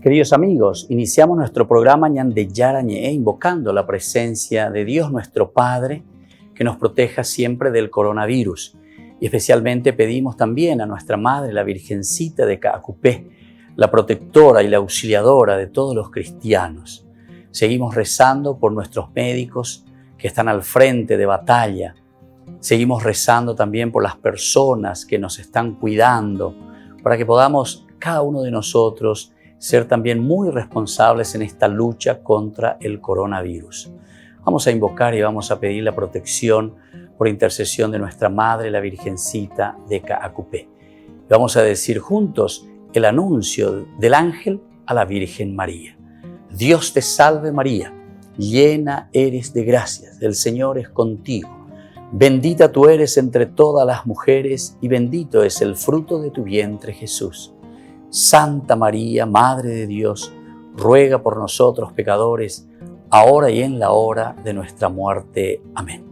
Queridos amigos, iniciamos nuestro programa Ñande Yarañe, invocando la presencia de Dios nuestro Padre, que nos proteja siempre del coronavirus. Y especialmente pedimos también a nuestra Madre, la Virgencita de Caacupé, la protectora y la auxiliadora de todos los cristianos. Seguimos rezando por nuestros médicos que están al frente de batalla. Seguimos rezando también por las personas que nos están cuidando, para que podamos, cada uno de nosotros, ser también muy responsables en esta lucha contra el coronavirus. Vamos a invocar y vamos a pedir la protección por intercesión de nuestra Madre, la Virgencita de Caacupé. Vamos a decir juntos el anuncio del ángel a la Virgen María. Dios te salve María, llena eres de gracias, el Señor es contigo. Bendita tú eres entre todas las mujeres y bendito es el fruto de tu vientre Jesús. Santa María, Madre de Dios, ruega por nosotros pecadores, ahora y en la hora de nuestra muerte. Amén.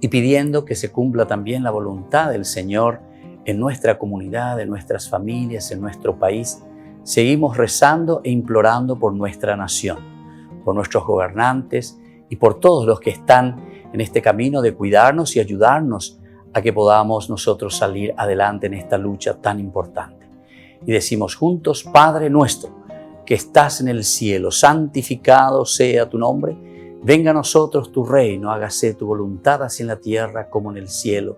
Y pidiendo que se cumpla también la voluntad del Señor en nuestra comunidad, en nuestras familias, en nuestro país, seguimos rezando e implorando por nuestra nación, por nuestros gobernantes y por todos los que están en este camino de cuidarnos y ayudarnos a que podamos nosotros salir adelante en esta lucha tan importante. Y decimos juntos, Padre nuestro, que estás en el cielo, santificado sea tu nombre. Venga a nosotros tu reino, hágase tu voluntad así en la tierra como en el cielo.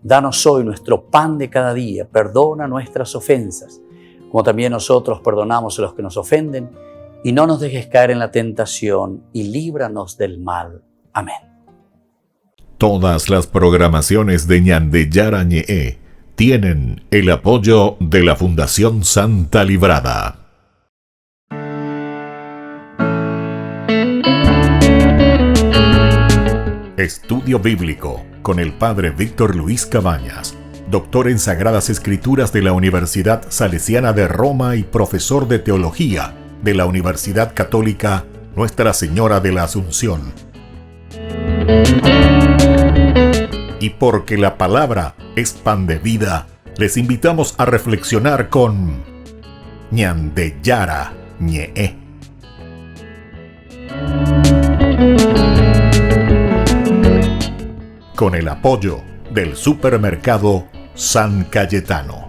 Danos hoy nuestro pan de cada día, perdona nuestras ofensas, como también nosotros perdonamos a los que nos ofenden, y no nos dejes caer en la tentación, y líbranos del mal. Amén. Todas las programaciones de Ñande Yarañe tienen el apoyo de la Fundación Santa Librada. Estudio Bíblico con el Padre Víctor Luis Cabañas, doctor en Sagradas Escrituras de la Universidad Salesiana de Roma y profesor de Teología de la Universidad Católica Nuestra Señora de la Asunción. Y porque la palabra es pan de vida, les invitamos a reflexionar con Ñande Yarañe. Con el apoyo del supermercado San Cayetano.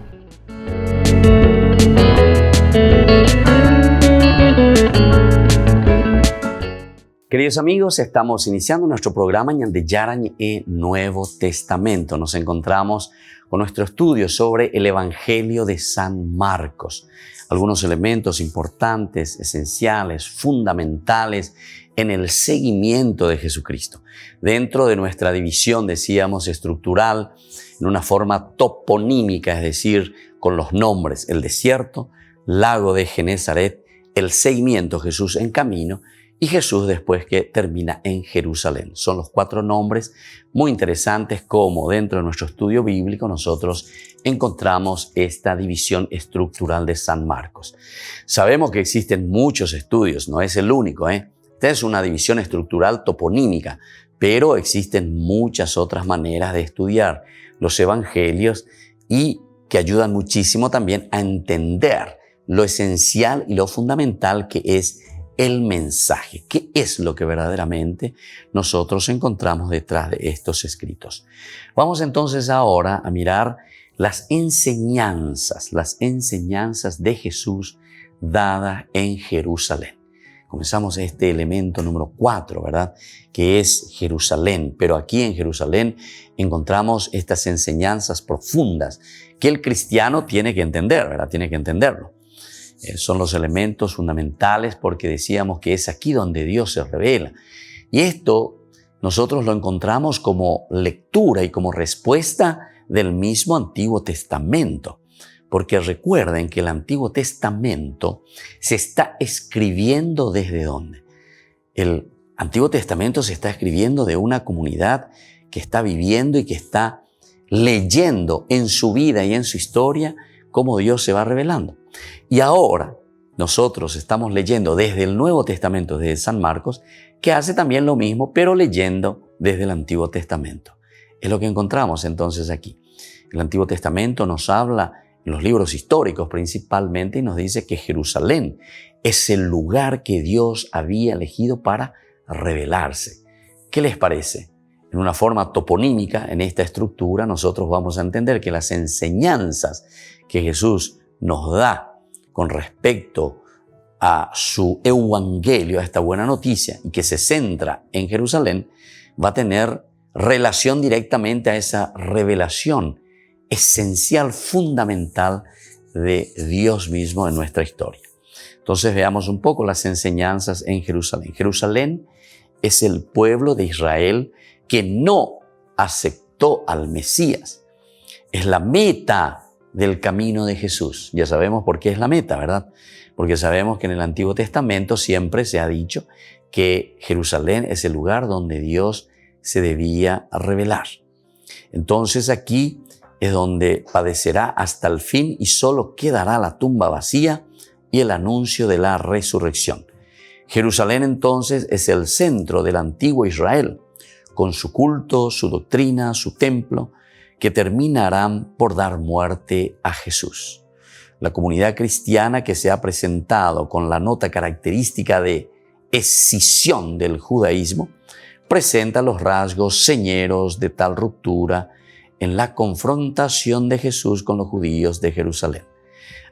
Queridos amigos, estamos iniciando nuestro programa Ñande Yarañe Nuevo Testamento. Nos encontramos con nuestro estudio sobre el Evangelio de San Marcos. Algunos elementos importantes, esenciales, fundamentales en el seguimiento de Jesucristo. Dentro de nuestra división, decíamos, estructural, en una forma toponímica, es decir, con los nombres, el desierto, lago de Genezaret, el seguimiento, Jesús en camino, y Jesús después que termina en Jerusalén. Son los 4 nombres muy interesantes como dentro de nuestro estudio bíblico nosotros encontramos esta división estructural de San Marcos. Sabemos que existen muchos estudios, no es el único, Esta es una división estructural toponímica, pero existen muchas otras maneras de estudiar los evangelios y que ayudan muchísimo también a entender lo esencial y lo fundamental que es el mensaje. ¿Qué es lo que verdaderamente nosotros encontramos detrás de estos escritos? Vamos entonces ahora a mirar las enseñanzas de Jesús dadas en Jerusalén. Comenzamos este elemento número 4, ¿verdad? Que es Jerusalén. Pero aquí en Jerusalén encontramos estas enseñanzas profundas que el cristiano tiene que entender, ¿verdad? Tiene que entenderlo. Son los elementos fundamentales porque decíamos que es aquí donde Dios se revela. Y esto nosotros lo encontramos como lectura y como respuesta del mismo Antiguo Testamento. Porque recuerden que el Antiguo Testamento se está escribiendo ¿desde dónde? El Antiguo Testamento se está escribiendo de una comunidad que está viviendo y que está leyendo en su vida y en su historia cómo Dios se va revelando. Y ahora nosotros estamos leyendo desde el Nuevo Testamento, desde San Marcos, que hace también lo mismo, pero leyendo desde el Antiguo Testamento. Es lo que encontramos entonces aquí. El Antiguo Testamento nos habla en los libros históricos principalmente, y nos dice que Jerusalén es el lugar que Dios había elegido para revelarse. ¿Qué les parece? En una forma toponímica, en esta estructura, nosotros vamos a entender que las enseñanzas que Jesús nos da con respecto a su evangelio, a esta buena noticia, y que se centra en Jerusalén, va a tener relación directamente a esa revelación esencial, fundamental de Dios mismo en nuestra historia. Entonces veamos un poco las enseñanzas en Jerusalén. Jerusalén es el pueblo de Israel que no aceptó al Mesías. Es la meta del camino de Jesús. Ya sabemos por qué es la meta, ¿verdad? Porque sabemos que en el Antiguo Testamento siempre se ha dicho que Jerusalén es el lugar donde Dios se debía revelar. Entonces aquí es donde padecerá hasta el fin y solo quedará la tumba vacía y el anuncio de la resurrección. Jerusalén entonces es el centro del antiguo Israel, con su culto, su doctrina, su templo, que terminarán por dar muerte a Jesús. La comunidad cristiana que se ha presentado con la nota característica de escisión del judaísmo, presenta los rasgos señeros de tal ruptura en la confrontación de Jesús con los judíos de Jerusalén.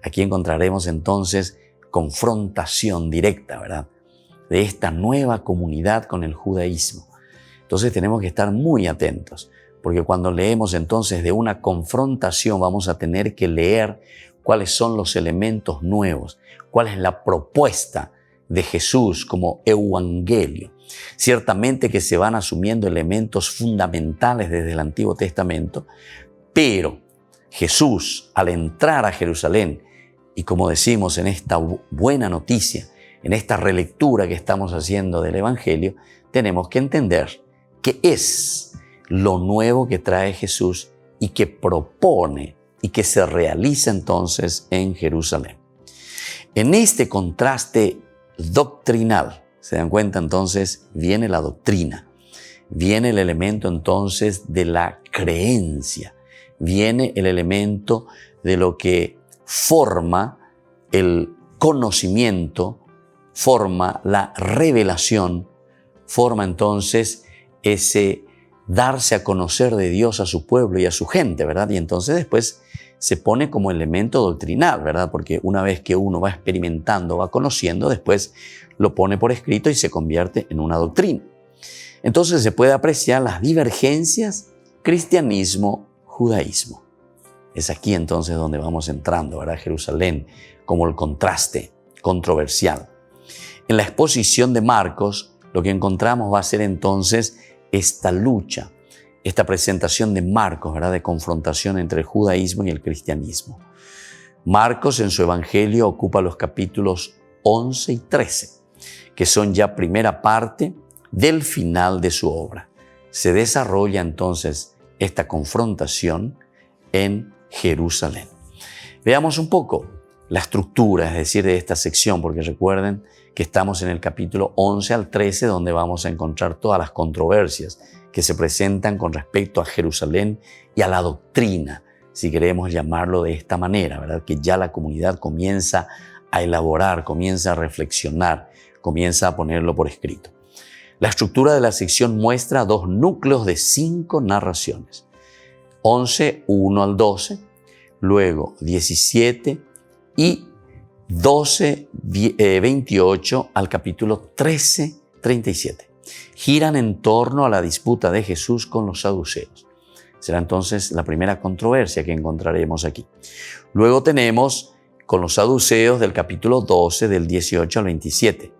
Aquí encontraremos entonces confrontación directa, ¿verdad?, de esta nueva comunidad con el judaísmo. Entonces tenemos que estar muy atentos, porque cuando leemos entonces de una confrontación vamos a tener que leer cuáles son los elementos nuevos, cuál es la propuesta de Jesús como evangelio. Ciertamente que se van asumiendo elementos fundamentales desde el Antiguo Testamento, pero Jesús, al entrar a Jerusalén, y como decimos en esta buena noticia, en esta relectura que estamos haciendo del Evangelio, tenemos que entender qué es lo nuevo que trae Jesús y que propone y que se realiza entonces en Jerusalén. En este contraste doctrinal, se dan cuenta entonces, viene la doctrina, viene el elemento entonces de la creencia, viene el elemento de lo que forma el conocimiento, forma la revelación, forma entonces ese darse a conocer de Dios a su pueblo y a su gente, ¿verdad? Y entonces después se pone como elemento doctrinal, ¿verdad? Porque una vez que uno va experimentando, va conociendo, después lo pone por escrito y se convierte en una doctrina. Entonces se puede apreciar las divergencias cristianismo-judaísmo. Es aquí entonces donde vamos entrando, ¿verdad? Jerusalén como el contraste controversial. En la exposición de Marcos, lo que encontramos va a ser entonces esta lucha, esta presentación de Marcos, ¿verdad?, de confrontación entre el judaísmo y el cristianismo. Marcos en su evangelio ocupa los capítulos 11 y 13, que son ya primera parte del final de su obra. Se desarrolla entonces esta confrontación en Jerusalén. Veamos un poco la estructura, es decir, de esta sección, porque recuerden que estamos en el capítulo 11 al 13, donde vamos a encontrar todas las controversias que se presentan con respecto a Jerusalén y a la doctrina, si queremos llamarlo de esta manera, ¿verdad? Que ya la comunidad comienza a elaborar, comienza a reflexionar, comienza a ponerlo por escrito. La estructura de la sección muestra dos núcleos de 5 narraciones. 11, 1 al 12, luego 17 y 12, 28 al capítulo 13, 37. Giran en torno a la disputa de Jesús con los saduceos. Será entonces la primera controversia que encontraremos aquí. Luego tenemos con los saduceos del capítulo 12, del 18 al 27,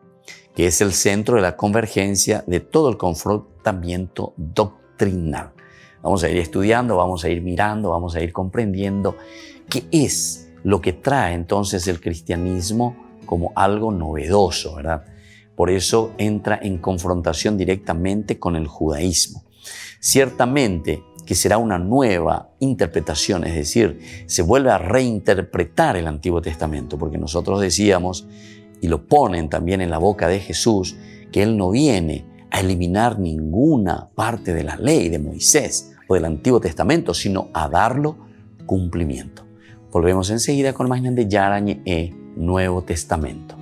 que es el centro de la convergencia de todo el confrontamiento doctrinal. Vamos a ir estudiando, vamos a ir mirando, vamos a ir comprendiendo qué es lo que trae entonces el cristianismo como algo novedoso, ¿verdad? Por eso entra en confrontación directamente con el judaísmo. Ciertamente que será una nueva interpretación, es decir, se vuelve a reinterpretar el Antiguo Testamento, porque nosotros decíamos, y lo ponen también en la boca de Jesús, que Él no viene a eliminar ninguna parte de la ley de Moisés o del Antiguo Testamento, sino a darlo cumplimiento. Volvemos enseguida con más Ñande Yarañe e Nuevo Testamento.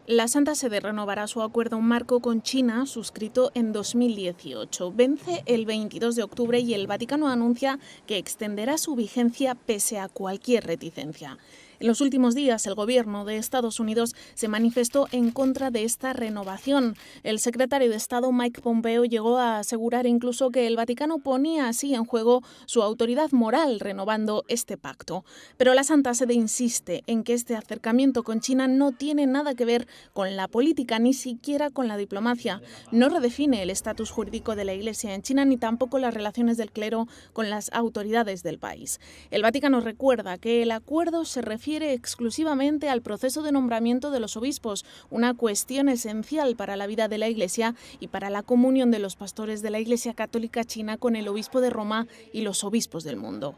La Santa Sede renovará su acuerdo marco con China, suscrito en 2018. Vence el 22 de octubre y el Vaticano anuncia que extenderá su vigencia pese a cualquier reticencia. En los últimos días, el gobierno de Estados Unidos se manifestó en contra de esta renovación. El secretario de Estado, Mike Pompeo, llegó a asegurar incluso que el Vaticano ponía así en juego su autoridad moral renovando este pacto. Pero la Santa Sede insiste en que este acercamiento con China no tiene nada que ver con la política, ni siquiera con la diplomacia. No redefine el estatus jurídico de la Iglesia en China, ni tampoco las relaciones del clero con las autoridades del país. El Vaticano recuerda que el acuerdo se refiere exclusivamente al proceso de nombramiento de los obispos, una cuestión esencial para la vida de la Iglesia y para la comunión de los pastores de la Iglesia Católica China con el obispo de Roma y los obispos del mundo.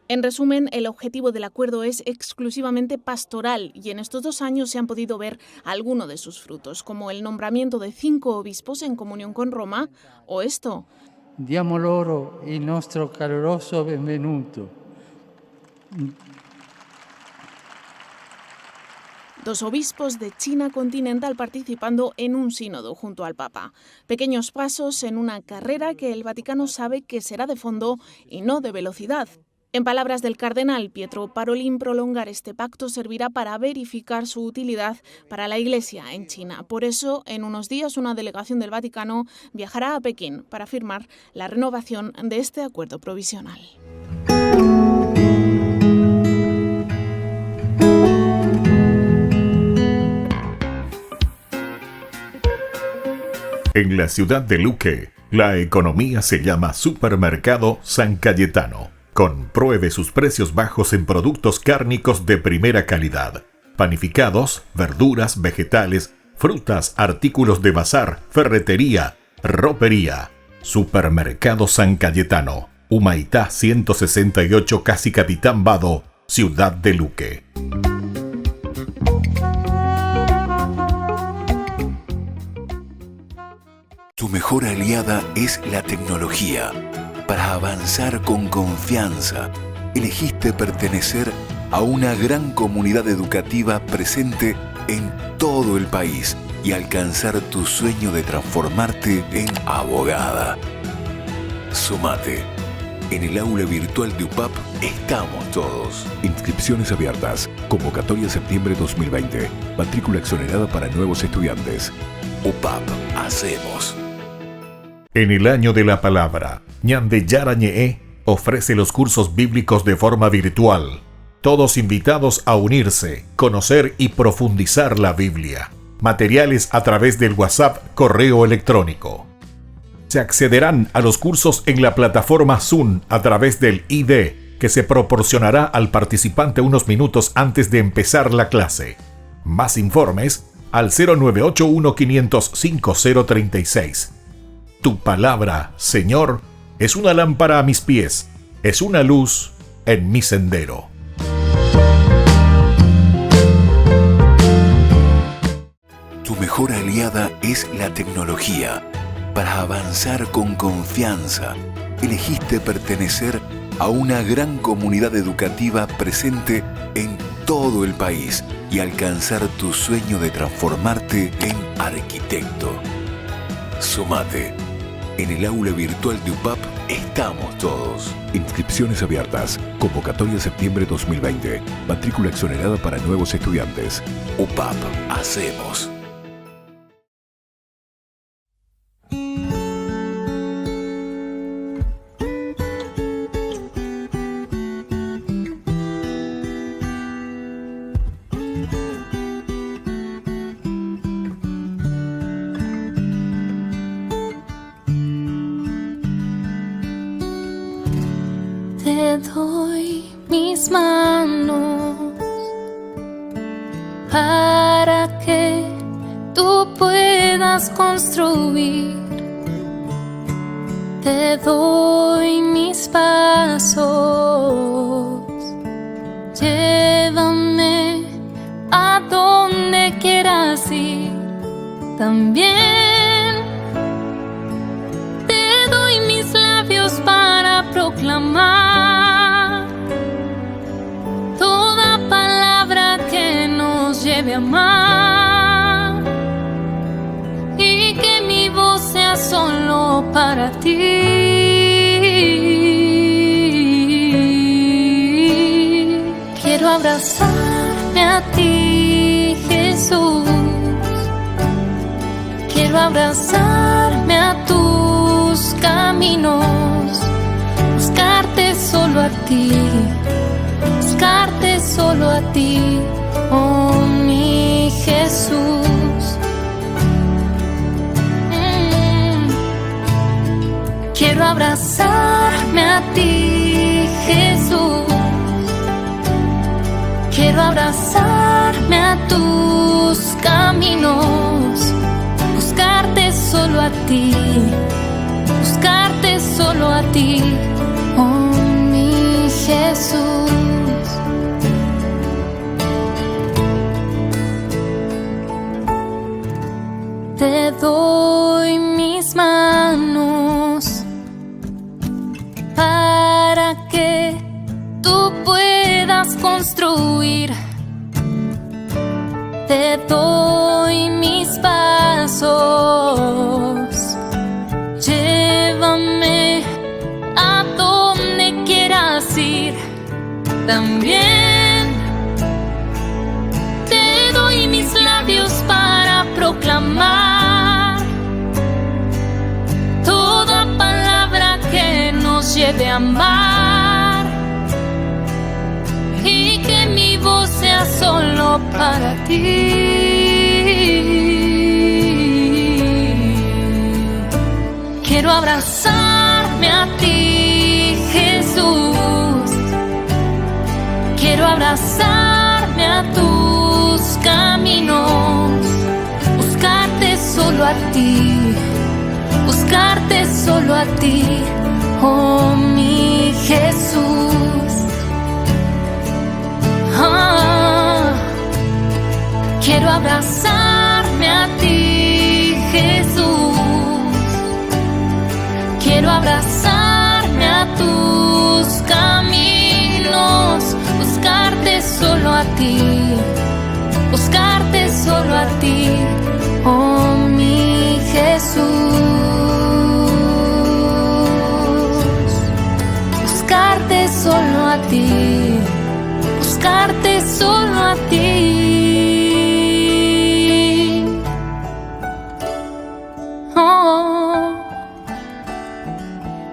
En resumen, el objetivo del acuerdo es exclusivamente pastoral y en estos 2 años se han podido ver algunos de sus frutos, como el nombramiento de 5 obispos en comunión con Roma o esto. Diamo loro il nostro caloroso benvenuto. 2 obispos de China continental participando en un sínodo junto al Papa. Pequeños pasos en una carrera que el Vaticano sabe que será de fondo y no de velocidad. En palabras del cardenal Pietro Parolin, prolongar este pacto servirá para verificar su utilidad para la Iglesia en China. Por eso, en unos días, una delegación del Vaticano viajará a Pekín para firmar la renovación de este acuerdo provisional. En la ciudad de Luque, la economía se llama Supermercado San Cayetano. Compruebe sus precios bajos en productos cárnicos de primera calidad. Panificados, verduras, vegetales, frutas, artículos de bazar, ferretería, ropería. Supermercado San Cayetano. Humaitá 168, Casi Capitán Vado, ciudad de Luque. Tu mejor aliada es la tecnología. Para avanzar con confianza, elegiste pertenecer a una gran comunidad educativa presente en todo el país y alcanzar tu sueño de transformarte en abogada. Sumate. En el aula virtual de UPAP estamos todos. Inscripciones abiertas. Convocatoria septiembre 2020. Matrícula exonerada para nuevos estudiantes. UPAP. Hacemos. En el año de la palabra, Ñande Yarañe ofrece los cursos bíblicos de forma virtual. Todos invitados a unirse, conocer y profundizar la Biblia. Materiales a través del WhatsApp, correo electrónico. Se accederán a los cursos en la plataforma Zoom a través del ID, que se proporcionará al participante unos minutos antes de empezar la clase. Más informes al 0981 505 036. Tu palabra, Señor, es una lámpara a mis pies, es una luz en mi sendero. Tu mejor aliada es la tecnología. Para avanzar con confianza, elegiste pertenecer a una gran comunidad educativa presente en todo el país y alcanzar tu sueño de transformarte en arquitecto. Sumate. En el aula virtual de UPAP estamos todos. Inscripciones abiertas. Convocatoria septiembre 2020. Matrícula exonerada para nuevos estudiantes. UPAP. Hacemos. Te doy mis manos para que tú puedas construir. Te doy mis pasos, llévame a donde quieras ir. También proclamar toda palabra que nos lleve a amar, y que mi voz sea solo para ti. Quiero abrazarme a ti, Jesús. Quiero abrazarme a tus caminos, buscarte solo a ti, buscarte solo a ti, oh mi Jesús. Quiero abrazarme a ti, Jesús. Quiero abrazarme a tus caminos, buscarte solo a ti, buscarte solo a ti, oh mi Jesús. Te doy mis manos para que tú puedas construir. Te doy mis pasos, llévame a donde quieras ir. También te doy mis labios para proclamar toda palabra que nos lleve a amar, y que mi voz sea solo para ti. Quiero abrazarme a ti, Jesús. Quiero abrazarme a tus caminos, buscarte solo a ti, buscarte solo a ti, oh mi Jesús. Quiero abrazarme a ti, Jesús. Quiero abrazarme a tus caminos, buscarte solo a ti, buscarte solo a ti, oh mi Jesús. Buscarte solo a ti, buscarte solo a ti. Oh,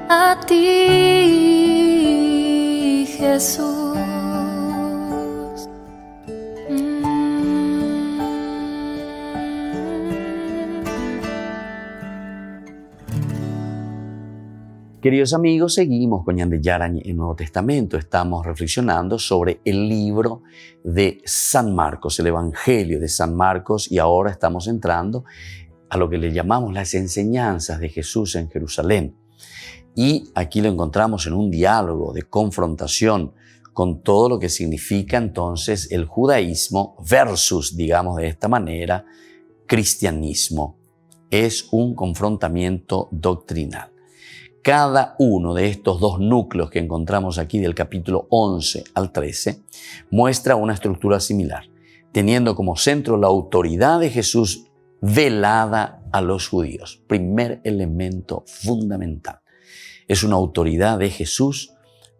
a ti, Jesús. Queridos amigos, seguimos con Ñande Yarañ en Nuevo Testamento. Estamos reflexionando sobre el libro de San Marcos, el Evangelio de San Marcos, y ahora estamos entrando a lo que le llamamos las enseñanzas de Jesús en Jerusalén. Y aquí lo encontramos en un diálogo de confrontación con todo lo que significa entonces el judaísmo versus, digamos de esta manera, cristianismo. Es un confrontamiento doctrinal. Cada uno de estos dos núcleos que encontramos aquí del capítulo 11 al 13 muestra una estructura similar, teniendo como centro la autoridad de Jesús velada a los judíos. Primer elemento fundamental. Es una autoridad de Jesús,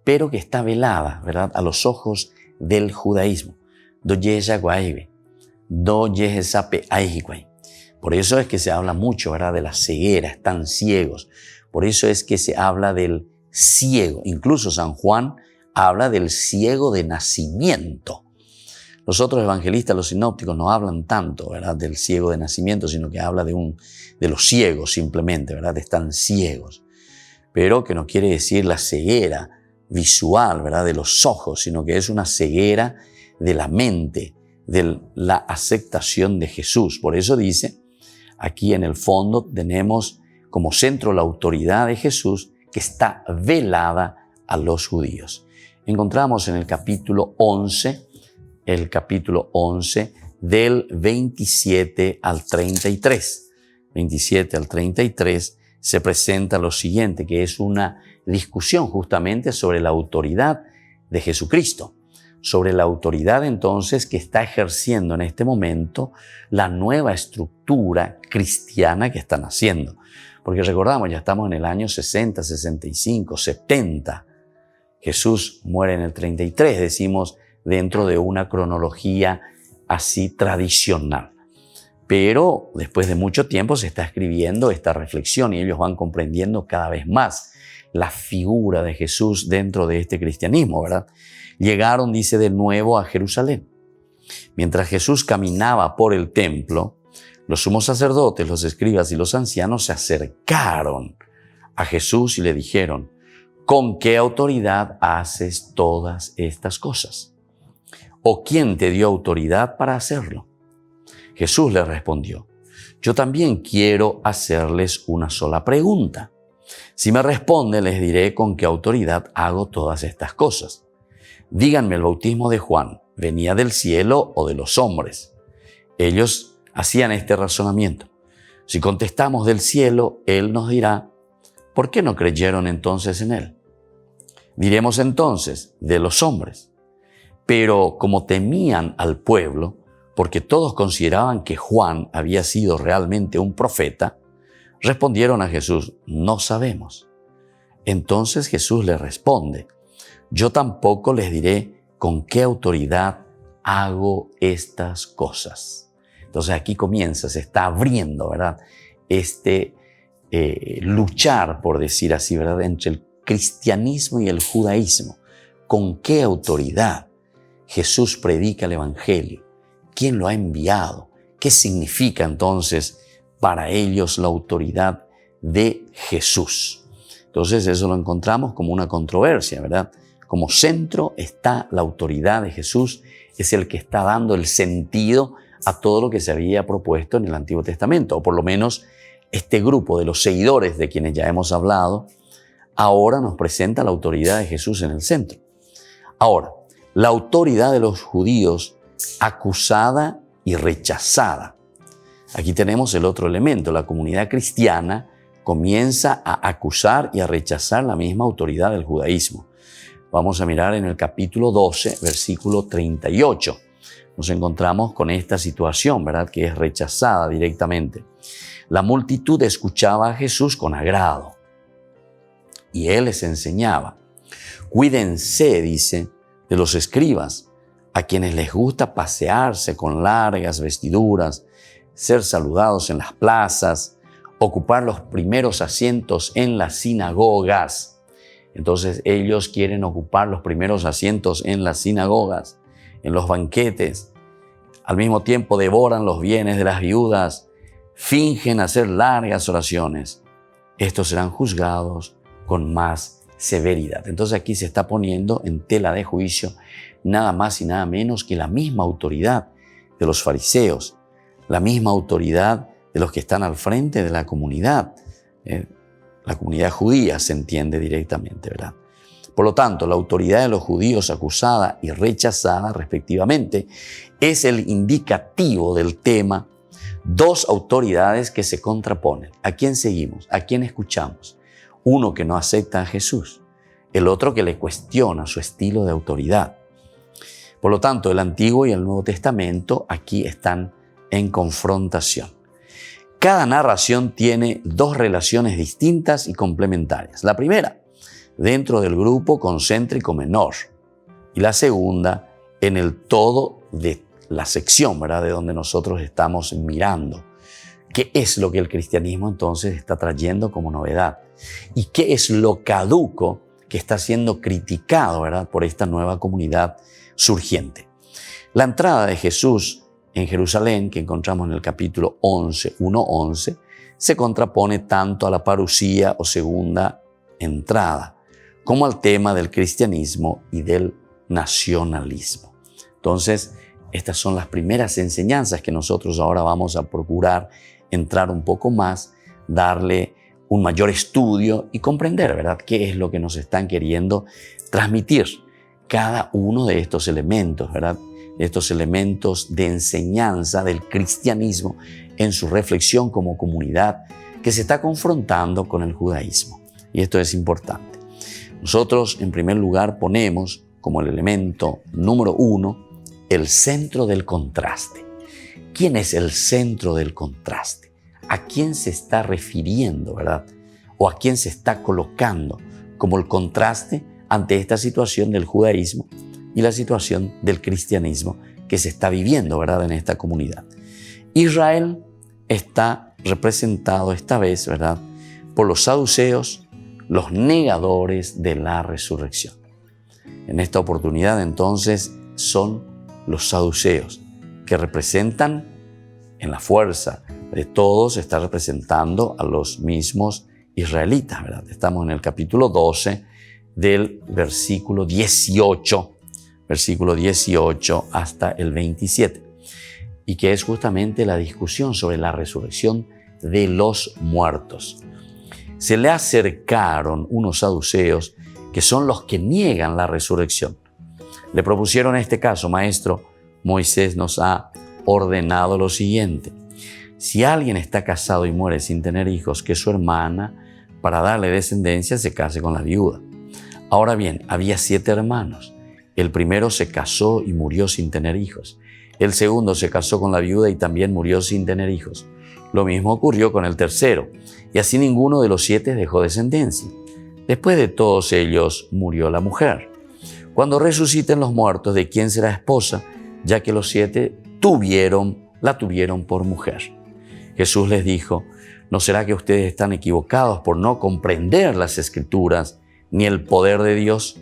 pero que está velada, ¿verdad?, a los ojos del judaísmo. Por eso es que se habla mucho, ¿verdad?, de la ceguera, están ciegos. Por eso es que se habla del ciego. Incluso San Juan habla del ciego de nacimiento. Los otros evangelistas, los sinópticos, no hablan tanto, ¿verdad?, del ciego de nacimiento, sino que habla de los ciegos simplemente, ¿verdad?, están ciegos. Pero que no quiere decir la ceguera visual, ¿verdad?, de los ojos, sino que es una ceguera de la mente, de la aceptación de Jesús. Por eso dice, aquí en el fondo tenemos como centro la autoridad de Jesús que está velada a los judíos. Encontramos en el capítulo 11 del 27 al 33. 27 al 33 se presenta lo siguiente, que es una discusión justamente sobre la autoridad de Jesucristo, sobre la autoridad entonces que está ejerciendo en este momento la nueva estructura cristiana que está naciendo. Porque recordamos, ya estamos en el año 60, 65, 70. Jesús muere en el 33, decimos, dentro de una cronología así tradicional. Pero después de mucho tiempo se está escribiendo esta reflexión y ellos van comprendiendo cada vez más la figura de Jesús dentro de este cristianismo, ¿verdad? Llegaron, dice, de nuevo a Jerusalén. Mientras Jesús caminaba por el templo, los sumos sacerdotes, los escribas y los ancianos se acercaron a Jesús y le dijeron: ¿con qué autoridad haces todas estas cosas? ¿O quién te dio autoridad para hacerlo? Jesús les respondió: yo también quiero hacerles una sola pregunta. Si me responden, les diré con qué autoridad hago todas estas cosas. Díganme, ¿el bautismo de Juan venía del cielo o de los hombres? Ellos hacían este razonamiento. Si contestamos del cielo, él nos dirá: ¿por qué no creyeron entonces en él? Diremos entonces: de los hombres. Pero como temían al pueblo, porque todos consideraban que Juan había sido realmente un profeta, respondieron a Jesús: no sabemos. Entonces Jesús les responde: yo tampoco les diré con qué autoridad hago estas cosas. Entonces aquí comienza, se está abriendo, ¿verdad? Luchar, por decir así, ¿verdad? Entre el cristianismo y el judaísmo. ¿Con qué autoridad Jesús predica el evangelio? ¿Quién lo ha enviado? ¿Qué significa entonces para ellos la autoridad de Jesús? Entonces eso lo encontramos como una controversia, ¿verdad? Como centro está la autoridad de Jesús, es el que está dando el sentido a todo lo que se había propuesto en el Antiguo Testamento, o por lo menos este grupo de los seguidores de quienes ya hemos hablado, ahora nos presenta la autoridad de Jesús en el centro. Ahora, la autoridad de los judíos acusada y rechazada. Aquí tenemos el otro elemento. La comunidad cristiana comienza a acusar y a rechazar la misma autoridad del judaísmo. Vamos a mirar en el capítulo 12, versículo 38. Nos encontramos con esta situación, ¿verdad? Que es rechazada directamente. La multitud escuchaba a Jesús con agrado y él les enseñaba. Cuídense, dice, de los escribas, a quienes les gusta pasearse con largas vestiduras, ser saludados en las plazas, ocupar los primeros asientos en las sinagogas. Entonces ellos quieren ocupar los primeros asientos en las sinagogas, en los banquetes. Al mismo tiempo devoran los bienes de las viudas, fingen hacer largas oraciones. Estos serán juzgados con más severidad. Entonces aquí se está poniendo en tela de juicio nada más y nada menos que la misma autoridad de los fariseos, la misma autoridad de los que están al frente de la comunidad. La comunidad judía se entiende directamente, ¿verdad? Por lo tanto, la autoridad de los judíos acusada y rechazada respectivamente es el indicativo del tema. Dos autoridades que se contraponen. ¿A quién seguimos? ¿A quién escuchamos? Uno que no acepta a Jesús, el otro que le cuestiona su estilo de autoridad. Por lo tanto, el Antiguo y el Nuevo Testamento aquí están en confrontación. Cada narración tiene dos relaciones distintas y complementarias. La primera, dentro del grupo concéntrico menor, y la segunda, en el todo de la sección, ¿verdad?, de donde nosotros estamos mirando. ¿Qué es lo que el cristianismo entonces está trayendo como novedad? ¿Y qué es lo caduco que está siendo criticado, ¿verdad?, por esta nueva comunidad surgiente? La entrada de Jesús en Jerusalén, que encontramos en el capítulo 1:11, se contrapone tanto a la parusía o segunda entrada, como al tema del cristianismo y del nacionalismo. Entonces, estas son las primeras enseñanzas que nosotros ahora vamos a procurar entrar un poco más, darle un mayor estudio y comprender, ¿verdad?, qué es lo que nos están queriendo transmitir cada uno de estos elementos, ¿verdad?, estos elementos de enseñanza del cristianismo en su reflexión como comunidad que se está confrontando con el judaísmo. Y esto es importante. Nosotros, en primer lugar, ponemos como el elemento número 1 el centro del contraste. ¿Quién es el centro del contraste? ¿A quién se está refiriendo, verdad? ¿O a quién se está colocando como el contraste ante esta situación del judaísmo y la situación del cristianismo que se está viviendo, ¿verdad?, en esta comunidad? Israel está representado esta vez, ¿verdad?, por los saduceos, los negadores de la resurrección. En esta oportunidad, entonces, son los saduceos, que representan en la fuerza de todos, está representando a los mismos israelitas, ¿verdad? Estamos en el capítulo 12 del versículo 18 hasta el 27, y que es justamente la discusión sobre la resurrección de los muertos. Se le acercaron unos saduceos que son los que niegan la resurrección. Le propusieron este caso: maestro, Moisés nos ha ordenado lo siguiente: si alguien está casado y muere sin tener hijos, que su hermana, para darle descendencia, se case con la viuda. Ahora bien, había 7 hermanos. El primero se casó y murió sin tener hijos. El segundo se casó con la viuda y también murió sin tener hijos. Lo mismo ocurrió con el tercero, y así ninguno de los 7 dejó descendencia. Después de todos ellos murió la mujer. Cuando resuciten los muertos, ¿de quién será esposa? Ya que los 7 la tuvieron por mujer. Jesús les dijo: ¿no será que ustedes están equivocados por no comprender las Escrituras ni el poder de Dios?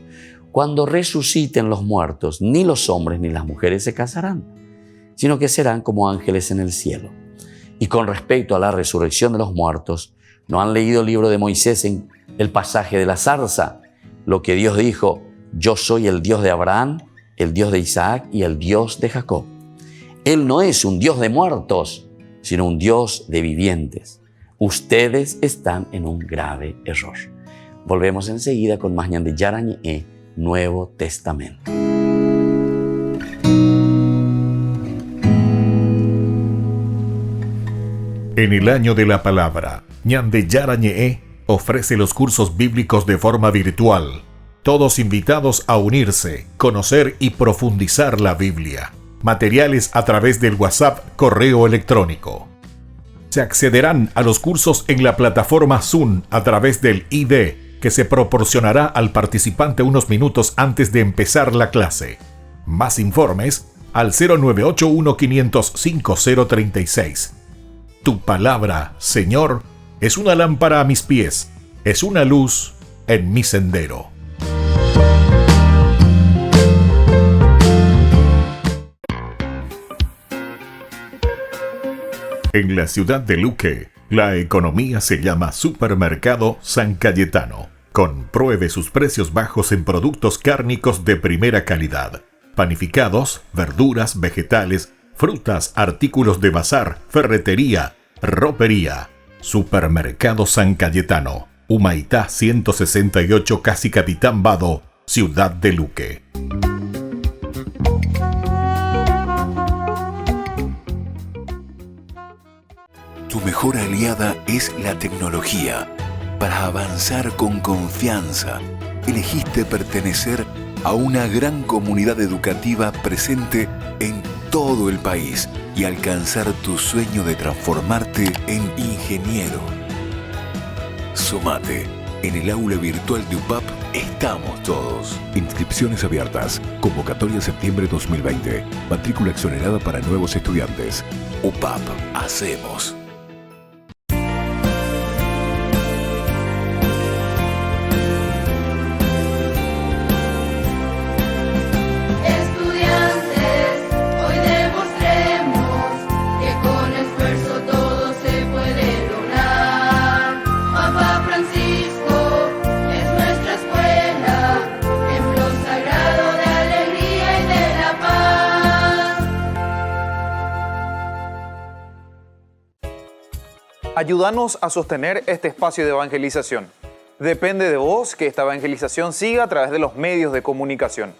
Cuando resuciten los muertos, ni los hombres ni las mujeres se casarán, sino que serán como ángeles en el cielo. Y con respecto a la resurrección de los muertos, ¿no han leído el libro de Moisés en el pasaje de la zarza? Lo que Dios dijo: yo soy el Dios de Abraham, el Dios de Isaac y el Dios de Jacob. Él no es un Dios de muertos, sino un Dios de vivientes. Ustedes están en un grave error. Volvemos enseguida con más Ñande Yarañe, Nuevo Testamento. En el año de la palabra, Ñande Yarañe ofrece los cursos bíblicos de forma virtual. Todos invitados a unirse, conocer y profundizar la Biblia. Materiales a través del WhatsApp, correo electrónico. Se accederán a los cursos en la plataforma Zoom a través del ID, que se proporcionará al participante unos minutos antes de empezar la clase. Más informes al 0981-500-5036. Tu palabra, Señor, es una lámpara a mis pies, es una luz en mi sendero. En la ciudad de Luque, la economía se llama Supermercado San Cayetano. Compruebe sus precios bajos en productos cárnicos de primera calidad. Panificados, verduras, vegetales, frutas, artículos de bazar, ferretería, ropería. Supermercado San Cayetano, Humaitá 168, Casi Capitán Vado, ciudad de Luque. Tu mejor aliada es la tecnología. Para avanzar con confianza, elegiste pertenecer a una gran comunidad educativa presente en todo el país y alcanzar tu sueño de transformarte en ingeniero. Sumate. En el aula virtual de UPAP estamos todos. Inscripciones abiertas. Convocatoria septiembre 2020. Matrícula exonerada para nuevos estudiantes. UPAP. Hacemos. Ayúdanos a sostener este espacio de evangelización. Depende de vos que esta evangelización siga a través de los medios de comunicación.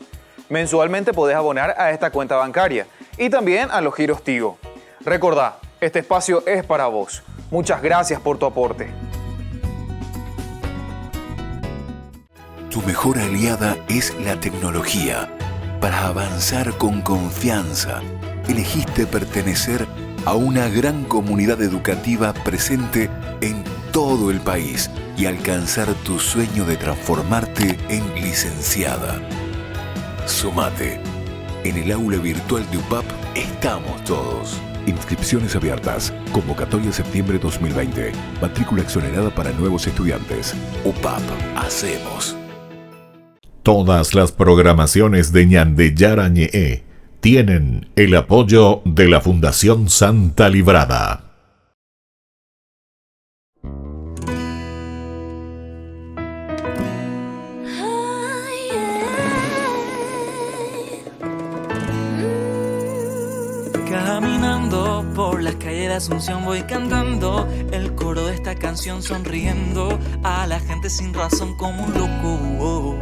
Mensualmente podés abonar a esta cuenta bancaria y también a los giros Tigo. Recordá, este espacio es para vos. Muchas gracias por tu aporte. Tu mejor aliada es la tecnología. Para avanzar con confianza, elegiste pertenecer a una gran comunidad educativa presente en todo el país y alcanzar tu sueño de transformarte en licenciada. Sumate. En el aula virtual de UPAP estamos todos. Inscripciones abiertas. Convocatoria septiembre 2020. Matrícula exonerada para nuevos estudiantes. UPAP. Hacemos. Todas las programaciones de Ñandeyara Ñe'e tienen el apoyo de la Fundación Santa Librada. Caminando por las calles de Asunción voy cantando el coro de esta canción, sonriendo a la gente sin razón como un loco.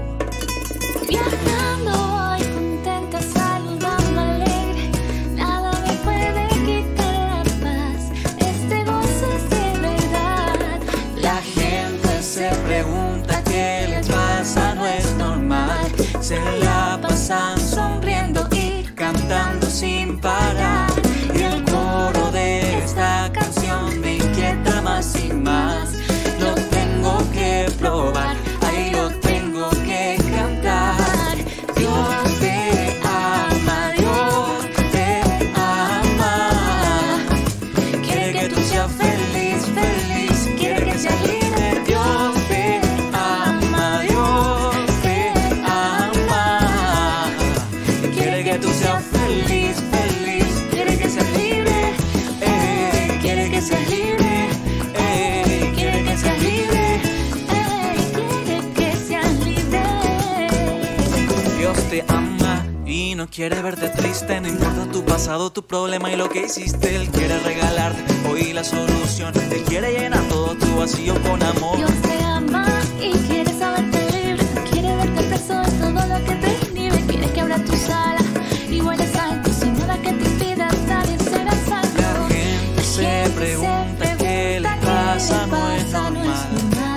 Viajando voy contenta, saludando alegre, nada me puede quitar la paz, este gozo es de verdad. La gente se pregunta qué les pasa, no es normal, se la pasan sonriendo y cantando sin parar. Y el coro de esta canción me inquieta más y más, lo tengo que probar, ahí lo tengo que cantar. Dios te ama, quiere que tú seas feliz, feliz, quiere que seas libre. Dios te ama, quiere que tú seas feliz, feliz, quiere que seas libre, quiere que seas libre, quiere que seas libre, Quiere que seas libre. Dios te ama y no quiere verte triste, no importa tu pasado, tu problema y lo que hiciste. Él quiere regalarte hoy la solución, Él quiere llenar todo tu vacío con amor. Dios te ama y quiere saberte libre, quiere verte preso de todo lo que te inhibe, quiere que abras tus alas y vueles alto sin nada que te impida, nadie será salvo. La gente se pregunta qué le pasa, no es normal,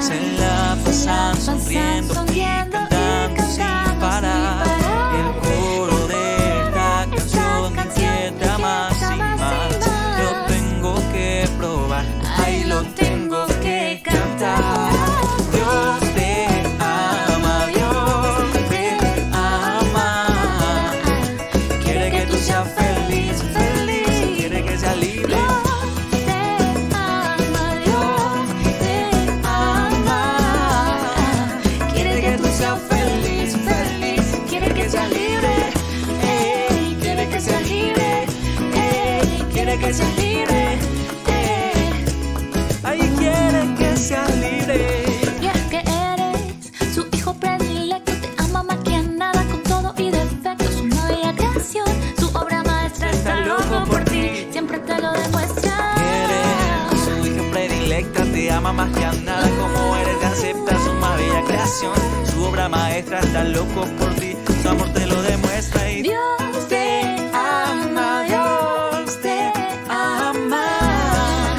se la pasan sonriendo y cantando sin parar. El coro de esta canción me inquieta más y más, lo tengo que probar, ahí lo tengo que cantar. Dios te ama, quiere que tú seas feliz, feliz, quiere que seas libre. Quiere que tú seas feliz, feliz, quiere que seas libre, quiere que seas libre, quiere que seas libre, ay, quiere que seas libre. Y es que eres su hijo predilecto, te ama más que a nada, con todo y defectos, una bella creación, su obra maestra está loco por ti, siempre te lo demuestra. Eres su hija predilecta, te ama más que a nada, como eres te acepta, su más bella creación, su obra maestra está loco por ti, su amor te lo demuestra. Y Dios te ama, Dios te ama,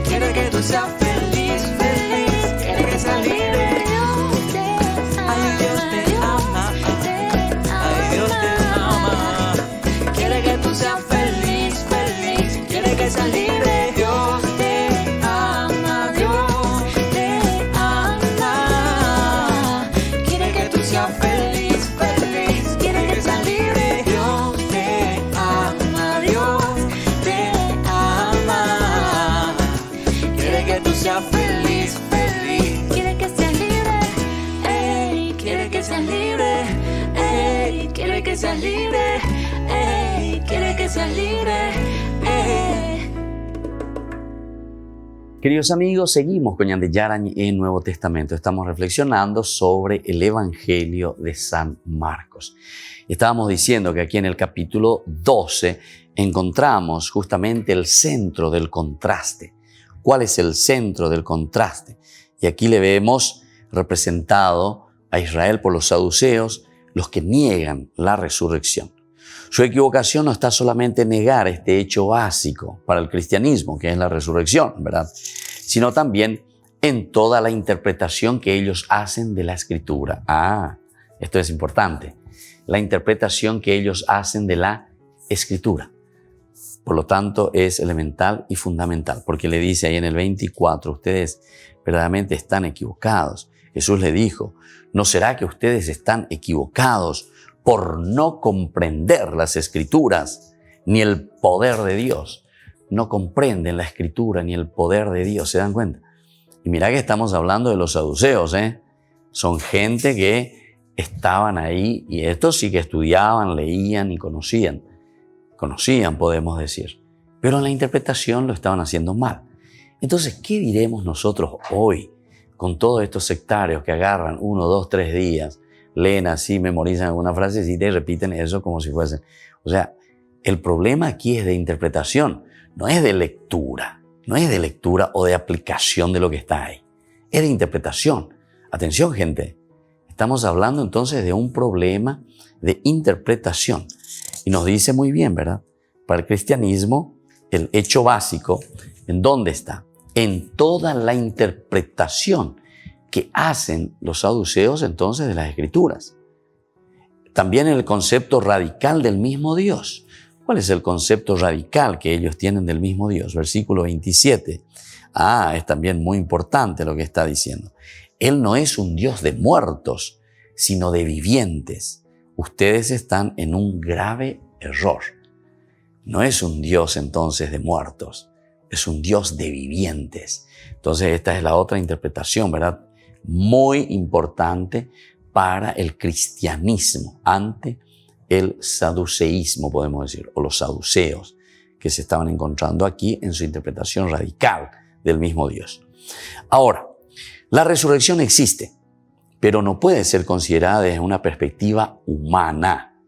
quiere que tú seas feliz, feliz, quiere que seas libre. Ay, Dios te ama, ay, Dios te ama, quiere que tú seas feliz, feliz, quiere que seas libre. Dios te ama, quiere que tú seas feliz, feliz, quiere que seas libre. Dios te ama, quiere que tú seas feliz, feliz, quiere que seas libre, quiere que seas libre, quiere que seas libre, quiere que seas libre. Queridos amigos, seguimos con Ñandeyara Ñe'e Nuevo Testamento. Estamos reflexionando sobre el Evangelio de San Marcos. Estábamos diciendo que aquí en el capítulo 12 encontramos justamente el centro del contraste. ¿Cuál es el centro del contraste? Y aquí le vemos representado a Israel por los saduceos, los que niegan la resurrección. Su equivocación no está solamente en negar este hecho básico para el cristianismo, que es la resurrección, ¿verdad? Sino también en toda la interpretación que ellos hacen de la Escritura. Esto es importante. La interpretación que ellos hacen de la Escritura. Por lo tanto, es elemental y fundamental, porque le dice ahí en el 24, ustedes verdaderamente están equivocados. Jesús le dijo, ¿no será que ustedes están equivocados por no comprender las Escrituras ni el poder de Dios? No comprenden la Escritura ni el poder de Dios, ¿se dan cuenta? Y mira que estamos hablando de los saduceos, Son gente que estaban ahí y estos sí que estudiaban, leían y conocían. Conocían, podemos decir. Pero en la interpretación lo estaban haciendo mal. Entonces, ¿qué diremos nosotros hoy con todos estos sectarios que agarran 1, 2, 3 días, leen así, memorizan alguna frasecita y repiten eso como si fuesen? O sea, el problema aquí es de interpretación, no es de lectura. No es de lectura o de aplicación de lo que está ahí. Es de interpretación. Atención, gente. Estamos hablando entonces de un problema de interpretación. Y nos dice muy bien, ¿verdad? Para el cristianismo, el hecho básico, ¿en dónde está? En toda la interpretación que hacen los saduceos entonces de las Escrituras. También el concepto radical del mismo Dios. ¿Cuál es el concepto radical que ellos tienen del mismo Dios? Versículo 27. Es también muy importante lo que está diciendo. Él no es un Dios de muertos, sino de vivientes. Ustedes están en un grave error. No es un Dios entonces de muertos, es un Dios de vivientes. Entonces esta es la otra interpretación, ¿verdad? Muy importante para el cristianismo ante el saduceísmo, podemos decir, o los saduceos que se estaban encontrando aquí en su interpretación radical del mismo Dios. Ahora, la resurrección existe, pero no puede ser considerada desde una perspectiva humana.